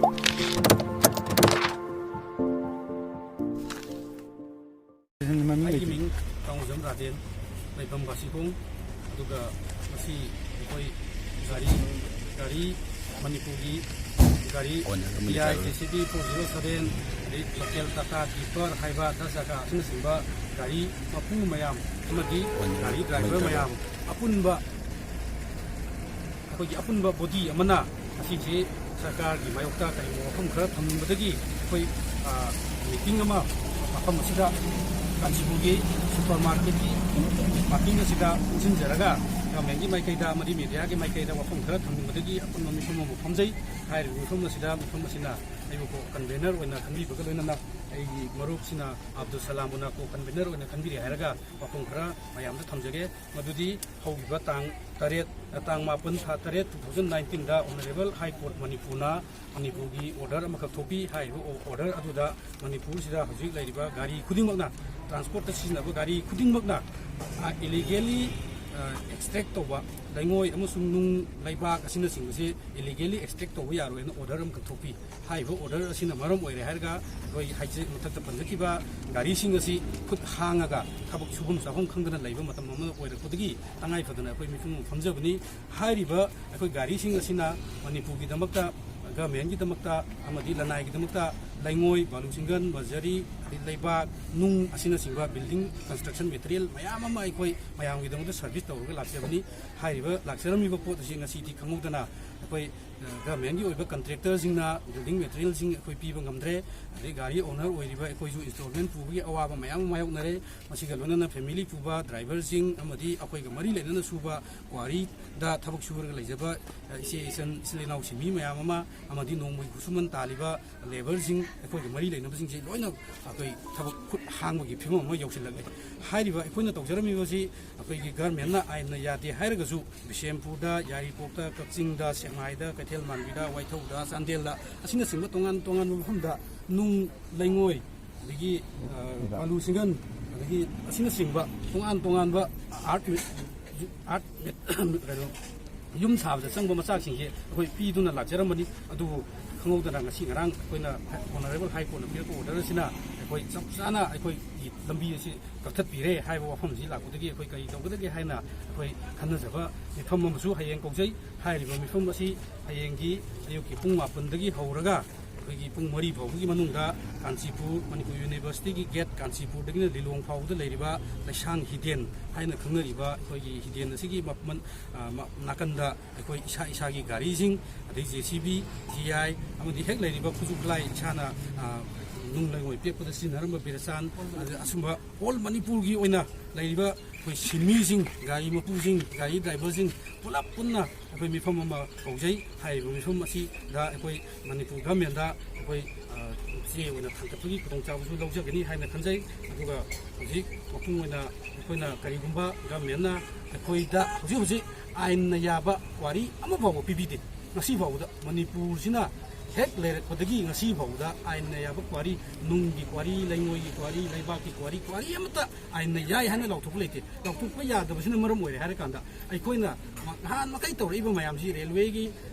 ꯑꯩꯒꯤ ꯃꯤꯡ ꯀꯥꯡꯖꯝ ꯔꯥꯖꯦꯟ ꯂꯩꯐꯝ ꯕꯥꯁꯤꯈꯣꯡ ꯑꯗꯨꯒ ꯃꯁꯤ ꯑꯩꯈꯣꯏ ꯒꯥꯔꯤ ꯃꯅꯤꯄꯨꯔꯒꯤ ꯒꯥꯔꯤ TI JCB 407 ꯑꯗꯩ ꯂꯣꯀꯦꯜ ꯇꯥꯇꯥ ꯇꯤꯄꯔ ꯍꯥꯏꯕ ꯗꯁꯖꯥꯒꯥ ꯑꯁꯤꯅꯆꯤꯡꯕ ꯒꯥꯔꯤ ꯃꯄꯨ ꯃꯌꯥꯝ ꯑꯃꯗꯤ ꯒꯥꯔꯤ ꯗ꯭ꯔꯥꯏꯚꯔ ꯃꯌꯥꯝ ꯑꯄꯨꯟꯕ ꯑꯩꯈꯣꯏꯒꯤ ꯑꯄꯨꯟꯕ ꯕꯣꯗꯤ ꯑꯃꯅ ꯑꯁꯤꯁꯤ ꯁꯔꯀꯥꯔꯒꯤ ꯃꯥꯌꯣꯛꯇ ꯀꯔꯤꯒꯨꯝꯕ ꯋꯥꯐꯝ ꯈꯔ ꯊꯝꯅꯤꯡꯕꯗꯒꯤ ꯑꯩꯈꯣꯏ ꯃꯤꯇꯤꯡ ꯑꯃ ꯃꯐꯝ ꯑꯁꯤꯗ ꯀꯥꯟꯆꯤꯄꯨꯔꯒꯤ ꯁꯨꯄꯔ ꯃꯥꯔꯀꯦꯠꯀꯤ ꯄꯥꯔꯀꯤꯡ ꯑꯁꯤꯗ ꯄꯨꯟꯁꯤꯟꯖꯔꯒ ꯒꯚꯔꯟꯃꯦꯟꯠꯒꯤ ꯃꯥꯏꯀꯩꯗ ꯑꯃꯗꯤ ꯃꯤꯗꯤꯌꯥꯒꯤ ꯃꯥꯏꯀꯩꯗ ꯋꯥꯐꯝ ꯈꯔ ꯊꯝꯅꯤꯡꯕꯗꯒꯤ ꯑꯄꯨꯟꯕ ꯃꯤꯐꯝ ꯑꯃ ꯐꯝꯖꯩ ꯍꯥꯏꯔꯤꯕ ꯃꯤꯐꯝ ꯑꯁꯤꯅ ꯑꯩꯕꯨ ꯀꯟꯚꯦꯅꯔ ꯑꯣꯏꯅ ꯈꯟꯕꯤꯕꯒ ꯂꯣꯏꯅꯅ ꯑꯩꯒꯤ ꯃꯔꯨꯞꯁꯤꯅ ꯑꯕꯗꯨꯜ ꯁꯂꯥꯝꯕꯨꯅ ꯀꯟꯚꯦꯅꯔ ꯑꯣꯏꯅ ꯈꯟꯕꯤꯔꯦ ꯍꯥꯏꯔꯒ ꯋꯥꯐꯝ ꯈꯔ ꯃꯌꯥꯝꯗ ꯊꯝꯖꯒꯦ ꯃꯗꯨꯗꯤ ꯍꯧꯈꯤꯕ ꯇꯥꯡ 9 ꯊꯥ 8 2019ꯗ ꯑꯣꯅꯔꯦꯕꯜ ꯍꯥꯏ ꯀꯣꯔꯠ ꯃꯅꯤꯄꯨꯔꯅ ꯃꯅꯤꯄꯨꯔꯒꯤ ꯑꯣꯔꯗꯔ ꯑꯃꯈꯛ ꯊꯣꯛꯄꯤ ꯍꯥꯏꯔꯤꯕ ꯑꯣꯔꯗꯔ ꯑꯗꯨꯗ ꯃꯅꯤꯄꯨꯔꯁꯤꯗ ꯍꯧꯖꯤꯛ ꯂꯩꯔꯤꯕ ꯒꯥꯔꯤ ꯈꯨꯗꯤꯡꯃꯛꯅ ꯇ꯭ꯔꯥꯟꯁꯄꯣꯔꯠꯇ ꯁꯤꯖꯤꯟꯅꯕ ꯒꯥꯔꯤ ꯈꯨꯗꯤꯡꯃꯛꯅ ꯏꯂꯤꯒꯦꯜꯂꯤ ꯑꯦꯛꯁꯇ꯭ꯔꯦꯛ ꯇꯧꯕ ꯂꯩꯉꯣꯏ ꯑꯃꯁꯨꯡ ꯅꯨꯡ ꯂꯩꯕꯥꯛ ꯑꯁꯤꯅꯆꯤꯡꯕꯁꯤ ꯏꯂꯤꯒꯦꯜꯂꯤ ꯑꯦꯛꯁꯇ꯭ꯔꯦꯛ ꯇꯧꯕ ꯌꯥꯔꯣꯏꯅ ꯑꯣꯔꯗꯔ ꯑꯃꯈꯛ ꯊꯣꯛꯄꯤ ꯍꯥꯏꯔꯤꯕ ꯑꯣꯔꯗꯔ ꯑꯁꯤꯅ ꯃꯔꯝ ꯑꯣꯏꯔꯦ ꯍꯥꯏꯔꯒ ꯑꯩꯈꯣꯏ ꯃꯊꯛꯇ ꯄꯟꯖꯈꯤꯕ ꯒꯥꯔꯤꯁꯤꯡ ꯑꯁꯤ ꯈꯨꯠ ꯍꯥꯡꯉꯒ ꯊꯕꯛ ꯁꯨꯐꯝ ꯆꯥꯐꯝ ꯈꯪꯗꯅ ꯂꯩꯕ ꯃꯇꯝ ꯑꯃ ꯑꯣꯏꯔꯛꯄꯗꯒꯤ ꯇꯉꯥꯏꯐꯗꯅ ꯑꯩꯈꯣꯏ ꯃꯤꯐꯝ ꯐꯝꯖꯕꯅꯤ ꯍꯥꯏꯔꯤꯕ ꯑꯩꯈꯣꯏ ꯒꯥꯔꯤꯁꯤꯡ ꯑꯁꯤꯅ ꯃꯅꯤꯄꯨꯔꯒꯤꯗꯃꯛꯇ ꯒꯚꯔꯟꯃꯦꯟꯠꯒꯤꯗꯃꯛꯇ ꯑꯃꯗꯤ ꯂꯅꯥꯏꯒꯤꯗꯃꯛꯇ ꯂꯩꯉꯣꯏ ꯕꯥꯂꯨ ꯁꯤꯡꯒꯟ ꯕꯖꯔꯤ ꯂꯩꯕꯥꯛ ꯅꯨꯡ ꯑꯁꯤꯅꯆꯤꯡꯕ ꯕꯤꯜꯗꯤꯡ ꯀꯟꯁꯇ꯭ꯔꯛꯁꯟ ꯃꯦꯇꯔꯤꯌꯦꯜ ꯃꯌꯥꯝ ꯑꯃ ꯑꯩꯈꯣꯏ ꯃꯌꯥꯝꯒꯤꯗꯃꯛꯇ ꯁꯔꯚꯤꯁ ꯇꯧꯔꯒ ꯂꯥꯛꯆꯕꯅꯤ ꯍꯥꯏꯔꯤꯕ ꯂꯥꯛꯆꯔꯝꯃꯤꯕ ꯄꯣꯠ ꯑꯁꯤ ꯉꯁꯤꯗꯤ ꯈꯪꯍꯧꯗꯅ ꯑꯩꯈꯣꯏ ꯒꯚꯔꯟꯃꯦꯟꯠꯒꯤ ꯑꯣꯏꯕ ꯀꯟꯇ꯭ꯔꯦꯛꯇꯔꯁꯤꯡꯅ ꯕꯤꯜꯗꯤꯡ ꯃꯦꯇꯔꯤꯌꯦꯜꯁꯤꯡ ꯑꯩꯈꯣꯏ ꯄꯤꯕ ꯉꯝꯗ꯭ꯔꯦ ꯑꯗꯩ ꯒꯥꯔꯤ ꯑꯣꯅꯔ ꯑꯣꯏꯔꯤꯕ ꯑꯩꯈꯣꯏꯁꯨ ꯏꯟꯁꯇꯣꯜꯃꯦꯟ ꯄꯨꯕꯒꯤ ꯑꯋꯥꯕ ꯃꯌꯥꯝ ꯑꯃ ꯃꯥꯌꯣꯛꯅꯔꯦ ꯃꯁꯤꯒ ꯂꯣꯏꯅꯅ ꯐꯦꯃꯤꯂꯤ ꯄꯨꯕ ꯗ꯭ꯔꯥꯏꯚꯔꯁꯤꯡ ꯑꯃꯗꯤ ꯑꯩꯈꯣꯏꯒ ꯃꯔꯤ ꯂꯩꯅꯅ ꯁꯨꯕ ꯀ꯭ꯋꯥꯔꯤꯗ ꯊꯕꯛ ꯁꯨꯔꯒ ꯂꯩꯖꯕ ꯏꯆꯤꯜ ꯏꯅꯥꯎ ꯁꯤꯟꯃꯤ ꯃꯌꯥꯝ ꯑꯃ ꯑꯃꯗꯤ ꯅꯣꯡꯃꯒꯤ ꯈꯨꯠꯁꯨꯃꯟ ꯇꯥꯜꯂꯤꯕ ꯂꯦꯕꯔꯁꯤꯡ ꯑꯩꯈꯣꯏꯒ ꯃꯔꯤ ꯂꯩꯅꯕꯁꯤꯡꯁꯤ ꯂꯣꯏꯅ ꯑꯩꯈꯣই ꯊꯕꯛ ꯈꯨꯠ ꯍꯥꯡꯕꯒꯤ ꯐꯤꯕꯝ ꯑꯃ ꯌꯧꯁꯤꯜꯂꯛꯂꯦ ꯍꯥꯏꯔꯤꯕ ꯑꯩꯈꯣꯏꯅ ꯇꯧꯖꯔꯝꯃꯤꯕꯁꯤ ꯑꯩꯈꯣꯏꯒꯤ ꯒꯚꯔꯟꯃꯦꯟꯠꯅ ꯑꯥꯏꯟꯅ ꯌꯥꯗꯦ ꯍꯥꯏꯔꯒꯁꯨ ꯕꯤꯁꯦꯝꯄꯨꯔꯗ ꯌꯥꯏꯔꯤꯄꯣꯛꯇ ꯀꯛꯆꯤꯡꯗ ꯁꯦꯛꯃꯥꯏꯗ ꯀꯩꯊꯦꯜ ꯃꯥꯟꯕꯤꯗ ꯋꯥꯏꯊꯧꯗ ꯆꯥꯟꯗꯦꯜꯗ ꯑꯁꯤꯅꯆꯤꯡꯕ ꯇꯣꯉꯥꯟ ꯇꯣꯉꯥꯟꯕ ꯃꯐꯝꯗ ꯅꯨꯡ ꯂꯩꯉꯣꯏ ꯑꯗꯒꯤ ꯕꯥꯂꯨ ꯁꯤꯡꯒꯟ ꯑꯗꯒꯤ ꯑꯁꯤꯅꯆꯤꯡꯕ ꯇꯣꯉꯥꯟ ꯇꯣꯉꯥꯟꯕ ꯀꯩꯅꯣ ꯌꯨꯝ ꯁꯥꯕꯗ ꯆꯪꯕ ꯃꯆꯥꯛꯁꯤꯡꯁꯦ ꯑꯩꯈꯣꯏ ꯄꯤꯗꯨꯅ ꯂꯥꯛꯆꯔꯝꯕꯅꯤ ꯑꯗꯨꯕꯨ ꯈꯪꯍꯧꯗꯅ ꯉꯁꯤ ꯉꯔꯥꯡ ꯑꯩꯈꯣꯏꯅ ꯑꯣꯅꯔꯦꯕꯜ ꯍꯥꯏ ꯀꯣꯔꯠꯅ ꯄꯤꯔꯛꯄ ꯑꯣꯔꯗꯔ ꯑꯁꯤꯅ ꯑꯩꯈꯣꯏ ꯆꯞ ꯆꯥꯅ ꯑꯩꯈꯣꯏꯒꯤ ꯂꯝꯕꯤ ꯑꯁꯤ ꯀꯛꯊꯠꯄꯤꯔꯦ ꯍꯥꯏꯕ ꯋꯥꯐꯝꯁꯤ ꯂꯥꯛꯄꯗꯒꯤ ꯑꯩꯈꯣꯏ ꯀꯔꯤ ꯇꯧꯒꯗꯒꯦ ꯍꯥꯏꯅ ꯑꯩꯈꯣꯏ ꯈꯟꯅꯖꯕ ꯃꯤꯐꯝ ꯑꯃꯁꯨ ꯍꯌꯦꯡ ꯀꯧꯖꯩ ꯍꯥꯏꯔꯤꯕ ꯃꯤꯐꯝ ꯑꯁꯤ ꯍꯌꯦꯡꯒꯤ ꯑꯌꯨꯛꯀꯤ ꯄꯨꯡ 8ꯗꯒꯤ ꯍꯧꯔꯒ ꯑꯩꯈꯣꯏꯒꯤ ꯄꯨꯡ 4 ꯐꯥꯎꯕꯒꯤ ꯃꯅꯨꯡꯗ ꯀꯥꯟꯆꯤꯄꯨꯔ ꯃꯅꯤꯄꯨꯔ ꯌꯨꯅꯤꯚꯔꯁꯤꯇꯤꯒꯤ ꯒꯦꯠ ꯀꯥꯟꯆꯤꯄꯨꯔꯗꯒꯤꯅ ꯂꯤꯂꯣꯡ ꯐꯥꯎꯕꯗ ꯂꯩꯔꯤꯕ ꯂꯩꯁꯥꯡ ꯍꯤꯗꯦꯟ ꯍꯥꯏꯅ ꯈꯪꯅꯔꯤꯕ ꯑꯩꯈꯣꯏꯒꯤ ꯍꯤꯗꯦꯟ ꯑꯁꯤꯒꯤ ꯅꯥꯀꯟꯗ ꯑꯩꯈꯣꯏ ꯏꯁꯥꯒꯤ ꯒꯥꯔꯤꯁꯤꯡ ꯑꯗꯩ JCB TI ꯑꯃꯗꯤ ꯍꯦꯛ ꯂꯩꯔꯤꯕ ꯈꯨꯠꯁꯨ ꯈꯨꯠꯂꯥꯏ ꯏꯁꯥꯅ ꯅꯨꯡ ꯂꯩꯉꯣꯏ ꯄꯦꯛꯄꯗ ꯁꯤꯖꯤꯟꯅꯔꯝꯕ ꯕꯤꯔꯆꯥꯟ ꯑꯁꯨꯝꯕ ꯑꯣꯜ ꯃꯅꯤꯄꯨꯔꯒꯤ ꯑꯣꯏꯅ ꯂꯩꯔꯤꯕ ꯑꯩꯈꯣꯏ ꯁꯤꯟꯃꯤꯁꯤꯡ ꯒꯥꯔꯤ ꯃꯄꯨꯁꯤꯡ ꯒꯥꯔꯤ ꯗ꯭ꯔꯥꯏꯚꯔꯁꯤꯡ ꯄꯨꯂꯞ ꯄꯨꯟꯅ ꯑꯩꯈꯣꯏ ꯃꯤꯐꯝ ꯑꯃ ꯀꯧꯖꯩ ꯍꯥꯏꯔꯤꯕ ꯃꯤꯐꯝ ꯑꯁꯤꯗ ꯑꯩꯈꯣꯏ ꯃꯅꯤꯄꯨꯔ ꯒꯚꯔꯟꯃꯦꯟꯠꯗ ꯑꯩꯈꯣꯏ ꯆꯦ ꯑꯣꯏꯅ ꯊꯥꯡꯒꯠꯄꯒꯤ ꯈꯨꯗꯣꯡꯆꯥꯕꯁꯨ ꯂꯧꯖꯒꯅꯤ ꯍꯥꯏꯅ ꯈꯟꯖꯩ ꯑꯗꯨꯒ ꯍꯧꯖꯤꯛ ꯃꯄꯨꯡ ꯑꯣꯏꯅ ꯑꯩꯈꯣꯏꯅ ꯀꯔꯤꯒꯨꯝꯕ ꯒꯚꯔꯟꯃꯦꯟꯠꯅ ꯑꯩꯈꯣꯏꯗ ꯍꯧꯖꯤꯛ ꯑꯥꯏꯟꯅ ꯌꯥꯕ ꯋꯥꯔꯤ ꯑꯃꯐꯥꯎꯕ ꯄꯤꯕꯤꯗꯦ ꯉꯁꯤ ꯐꯥꯎꯕꯗ ꯃꯅꯤꯄꯨꯔꯁꯤꯅ ꯍꯦꯛ ꯂꯩꯔꯛꯄꯗꯒꯤ ꯉꯁꯤ ꯐꯥꯎꯕꯗ ꯑꯥꯏꯟꯅ ꯌꯥꯕ ꯀ꯭ꯋꯥꯔꯤ ꯅꯨꯡꯒꯤ ꯀ꯭ꯋꯥꯔꯤ ꯂꯩꯉꯣꯏꯒꯤ ꯀ꯭ꯋꯥꯔꯤ ꯂꯩꯕꯥꯛꯀꯤ ꯀ꯭ꯋꯥꯔꯤ ꯑꯃꯠꯇ ꯑꯥꯏꯟꯅ ꯌꯥꯏ ꯍꯥꯏꯅ ꯂꯥꯎꯊꯣꯛꯄ ꯂꯩꯇꯦ ꯂꯥꯎꯊꯣꯛꯄ ꯌꯥꯗꯕꯁꯤꯅ ꯃꯔꯝ ꯑꯣꯏꯔꯦ ꯍꯥꯏꯔꯀꯥꯟꯗ ꯑꯩꯈꯣꯏꯅ ꯅꯍꯥꯟ ꯃꯈꯩ ꯇꯧꯔꯛꯏꯕ ꯃꯌꯥꯝꯁꯤ ꯔꯦꯜꯋꯦꯒꯤ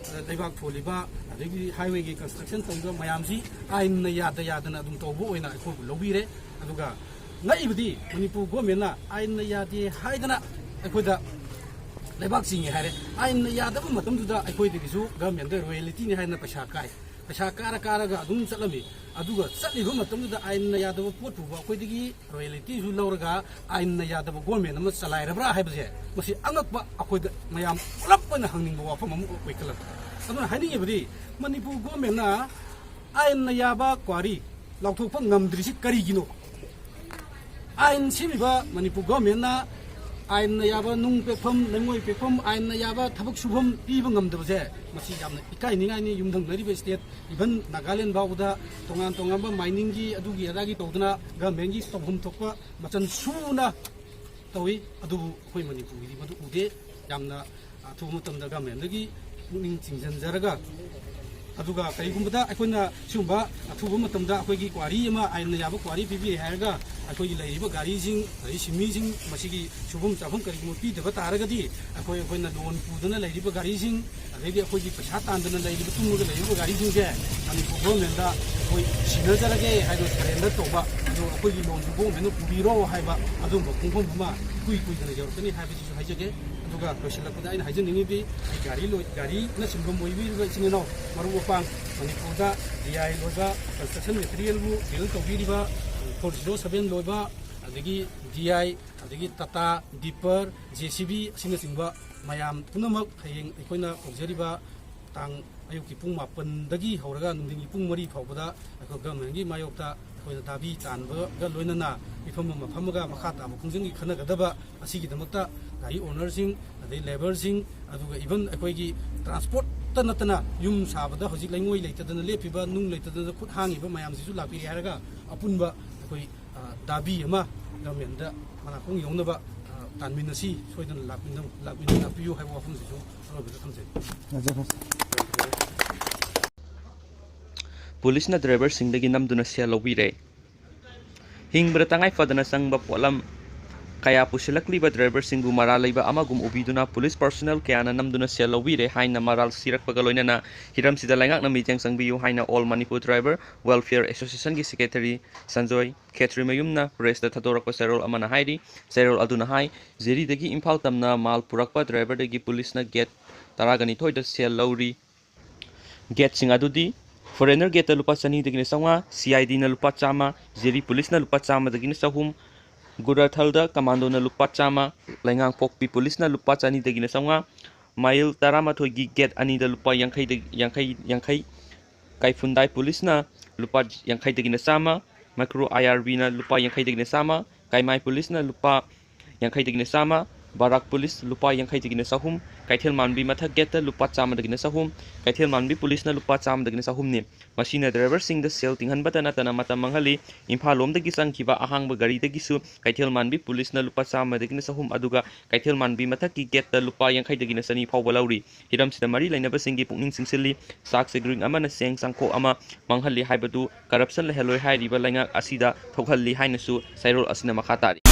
ꯂꯩꯕꯥꯛ ꯊꯣꯜꯂꯤꯕ ꯑꯗꯒꯤ ꯍꯥꯏꯋꯦꯒꯤ ꯀꯟꯁꯇ꯭ꯔꯛꯁꯟ ꯇꯧꯔꯤꯕ ꯃꯌꯥꯝꯁꯤ ꯑꯥꯏꯟꯅ ꯌꯥꯗꯅ ꯑꯗꯨꯝ ꯇꯧꯕ ꯑꯣꯏꯅ ꯑꯩꯈꯣꯏꯕꯨ ꯂꯧꯕꯤꯔꯦ ꯑꯗꯨꯒ ꯉꯛꯏꯕꯗꯤ ꯃꯅꯤꯄꯨꯔ ꯒꯣꯔꯃꯦꯟꯠꯅ ꯑꯥꯏꯟꯅ ꯌꯥꯗꯦ ꯍꯥꯏꯗꯅ ꯑꯩꯈꯣꯏꯗ ꯂꯩꯕꯥꯛ ꯆꯤꯡꯉꯦ ꯍꯥꯏꯔꯦ ꯑꯥꯏꯟꯅ ꯌꯥꯗꯕ ꯃꯇꯝꯗꯨꯗ ꯑꯩꯈꯣꯏꯗꯒꯤꯁꯨ ꯒꯚꯔꯟꯃꯦꯟꯠꯗ ꯔꯣꯌꯦꯜꯇꯤꯅꯤ ꯍꯥꯏꯅ ꯄꯩꯁꯥ ꯀꯥꯏ ꯄꯩꯁꯥ ꯀꯥꯔꯒ ꯑꯗꯨꯝ ꯆꯠꯂꯝꯃꯤ ꯑꯗꯨꯒ ꯆꯠꯂꯤꯕ ꯃꯇꯝꯗꯨꯗ ꯑꯥꯏꯟꯅ ꯌꯥꯗꯕ ꯄꯣꯠ ꯄꯨꯕ ꯑꯩꯈꯣꯏꯗꯒꯤ ꯔꯣꯌꯦꯜꯇꯤꯁꯨ ꯂꯧꯔꯒ ꯑꯥꯏꯟꯅ ꯌꯥꯗꯕ ꯒꯣꯔꯃꯦꯟꯠ ꯑꯃ ꯆꯂꯥꯏꯔꯕ꯭ꯔꯥ ꯍꯥꯏꯕꯁꯦ ꯃꯁꯤ ꯑꯉꯛꯄ ꯑꯩꯈꯣꯏꯗ ꯃꯌꯥꯝ ꯄꯨꯂꯞ ꯑꯣꯏꯅ ꯍꯪꯅꯤꯡꯕ ꯋꯥꯐꯝ ꯑꯃ ꯑꯣꯏꯈꯠꯂꯛꯄ ꯑꯗꯨꯅ ꯍꯥꯏꯅꯤꯡꯉꯤꯕꯗꯤ ꯃꯅꯤꯄꯨꯔ ꯒꯣꯔꯃꯦꯟꯠꯅ ꯑꯥꯏꯟꯅ ꯌꯥꯕ ꯀ꯭ꯋꯥꯔꯤ ꯂꯥꯎꯊꯣꯛꯄ ꯉꯝꯗ꯭ꯔꯤꯁꯤ ꯀꯔꯤꯒꯤꯅꯣ ꯑꯥꯏꯟ ꯁꯦꯝꯃꯤꯕ ꯃꯅꯤꯄꯨꯔ ꯒꯣꯔꯃꯦꯟꯠꯅ ꯑꯥꯏꯟꯅ ꯌꯥꯕ ꯅꯨꯡ ꯄꯦꯛꯐꯝ ꯂꯩꯉꯣꯏ ꯄꯦꯛꯐꯝ ꯑꯥꯏꯟꯅ ꯌꯥꯕ ꯊꯕꯛ ꯁꯨꯐꯝ ꯄꯤꯕ ꯉꯝꯗꯕꯁꯦ ꯃꯁꯤ ꯌꯥꯝꯅ ꯏꯀꯥꯏꯅꯤꯡꯉꯥꯏꯅꯤ ꯌꯨꯝꯊꯪꯅꯔꯤꯕ ꯁ꯭ꯇꯦꯠ ꯏꯚꯟ ꯅꯥꯒꯥꯂꯦꯟ ꯐꯥꯎꯕꯗ ꯇꯣꯉꯥꯟ ꯇꯣꯉꯥꯟꯕ ꯃꯥꯏꯅꯤꯡꯒꯤ ꯑꯗꯨꯒꯤ ꯑꯗꯥꯒꯤ ꯇꯧꯗꯅ ꯒꯚꯔꯟꯃꯦꯟꯠꯒꯤ ꯇꯧꯐꯝ ꯊꯣꯛꯄ ꯃꯆꯜ ꯁꯨꯅ ꯇꯧꯏ ꯑꯗꯨꯕꯨ ꯑꯩꯈꯣꯏ ꯃꯅꯤꯄꯨꯔꯒꯤꯗꯤ ꯃꯗꯨ ꯎꯗꯦ ꯌꯥꯝꯅ ꯑꯊꯨꯕ ꯃꯇꯝꯗ ꯒꯚꯔꯟꯃꯦꯟꯠꯗꯒꯤ ꯄꯨꯛꯅꯤꯡ ꯆꯤꯡꯁꯤꯟꯖꯔꯒ ꯑꯗꯨꯒ ꯀꯔꯤꯒꯨꯝꯕꯗ ꯑꯩꯈꯣꯏꯅ ꯁꯤꯒꯨꯝꯕ ꯑꯊꯨꯕ ꯃꯇꯝꯗ ꯑꯩꯈꯣꯏꯒꯤ ꯀ꯭ꯋꯥꯔꯤ ꯑꯃ ꯑꯥꯏꯟꯅ ꯌꯥꯕ ꯀ꯭ꯋꯥꯔꯤ ꯄꯤꯕꯤꯔꯦ ꯍꯥꯏꯔꯒ ꯑꯩꯈꯣꯏꯒꯤ ꯂꯩꯔꯤꯕ ꯒꯥꯔꯤꯁꯤꯡ ꯑꯗꯩ ꯁꯤꯟꯃꯤꯁꯤꯡ ꯃꯁꯤꯒꯤ ꯁꯨꯐꯝ ꯆꯥꯐꯝ ꯀꯔꯤꯒꯨꯝꯕ ꯄꯤꯗꯕ ꯇꯥꯔꯒꯗꯤ ꯑꯩꯈꯣꯏꯅ ꯂꯣꯟ ꯄꯨꯗꯨꯅ ꯂꯩꯔꯤꯕ ꯒꯥꯔꯤꯁꯤꯡ ꯑꯗꯩꯗꯤ ꯑꯩꯈꯣꯏꯒꯤ ꯄꯩꯁꯥ ꯇꯥꯟꯗꯅ ꯂꯩꯔꯤꯕ ꯇꯨꯡꯉꯒ ꯂꯩꯔꯤꯕ ꯒꯥꯔꯤꯁꯤꯡꯁꯦ मनपुर गवर्नमेंट अखोई सिनजरगे हाइदो सरेंडर तौबा अदो अखोई लोन गवर्नमेंट पुबीरो हाइबा अदुम खुंफम बुमा कुई दना यौरकनी हाइबसिसु हाइजगे अदुगा लोसिलकदा आइन हाइजनिंगिबी गाड़ी न सिंगम मोइबी सिंगनो मरु वपांग मनपुर DI लोबा कंस्ट्रक्शन मटेरियल बु बिल तौबीरिबा 407 लोबा अदगी DI अदगी टाटा दीपर JCB सिंगसिंगबा मयाम पुनमक हयेंग अखोइना ओजरिबा तांग अयुकी पुंग मापनदगी हौरगा नुंदिंगी पुंग मरी फाउबदा अखो गवर्नमेंटगी मायोक्ता अखोइना दाबी तानबगा लोइनना इफम मफमगा मखा ताब खुंजंगी खनगदबा असिगिदमक्ता गाड़ी ओनरसिंग अदई लेबरसिंग अदुगा इवन अखोइगी ट्रांसपोर्ट नतना युम साबदा हजिक लैंगोई लेतदना लेपिबा नुंग लेतदना खुद हांगिबा मयामसिसु लापिरि हारगा अपुनबा अखोइ दाबी अमा गवर्नमेंट मनाखोंग यौनबा तानमिनसी सोइदन लापियो हाइबा वफमसिसु अरोबदा थमजे पुलिस ड्राइवर सिंह नमदुना सेल लौबीरे हिंगब्र तंगाई फदना संग पोलम कया पुसलक्लीब ड्राइवर सिंगु मरा लेबा अमागुम उबीदुना पुलिस पर्सनल कयाना नमदुना सेल लौबीरे हाइना मराल सिरकपगा लोइनना हिरमसिदा लाइंगाकना मीटिंग संगबियु हाइना all Manipur driver welfare association की सेक्रेटरी संजय खेत्रीमयुमना प्रेस दा थदोरकपा सेरोल अमना हाइरी सेरोल अदुना हाइ जेरीदगी इम्फाल तमना माल पुरकपा ड्राइवर दगी पुलिसना गेट तरागनी थोइदा सेल लौरी गेट सिंग अदुदी फॉरेनर गेट लुपा चनी दगिन सौगा CID न लुपा चामा जेरी पुलिस न लुपा चामा दगिन सहुम गुराथल कमांडो न लुपा चामा लैंगांग पोकपी पुलिस न लुपा चनी दगिन सौगा माइल तरामाथोई गी गेट अनी द लुपा यांखई काइफुंदाई पुलिस न लुपा यांखई दगिन चामा माइक्रो IRB न लुपा यांखई दगिन चामा काइमाई पुलिस न लुपा यांखई दगिन चामा बाराक पुलिस लुपा यांखई दगिन सहुम कैथेल मानबी मथक गेट लुपा चामा दगिन सहुम कैथेल मानबी पुलिस न लुपा चामा दगिन सहुम ने मशीन ड्राइवर सिंह द सेल तिंगहनबता नतना मतम मंगली इम्फाल लोमदगी संखिबा अहांग गाड़ी दगिसु कैथेल मानबी पुलिस न लुपा चामा दगिन सहुम अदुगा कैथेल मानबी मथक की गेट लुपा यांखई दगिन सनी फावबा लौरी हिरमसिदा मरी लैनबा सिंगी पुकनिंग सिंसिली साक सेग्रिंग अमन सेंग संखो अमा मंगहली हाइबदु करप्शन लहेलोय हाइरिबा लैंगा असिदा थोखहली हाइनसु सैरोल असिना मखा तारी।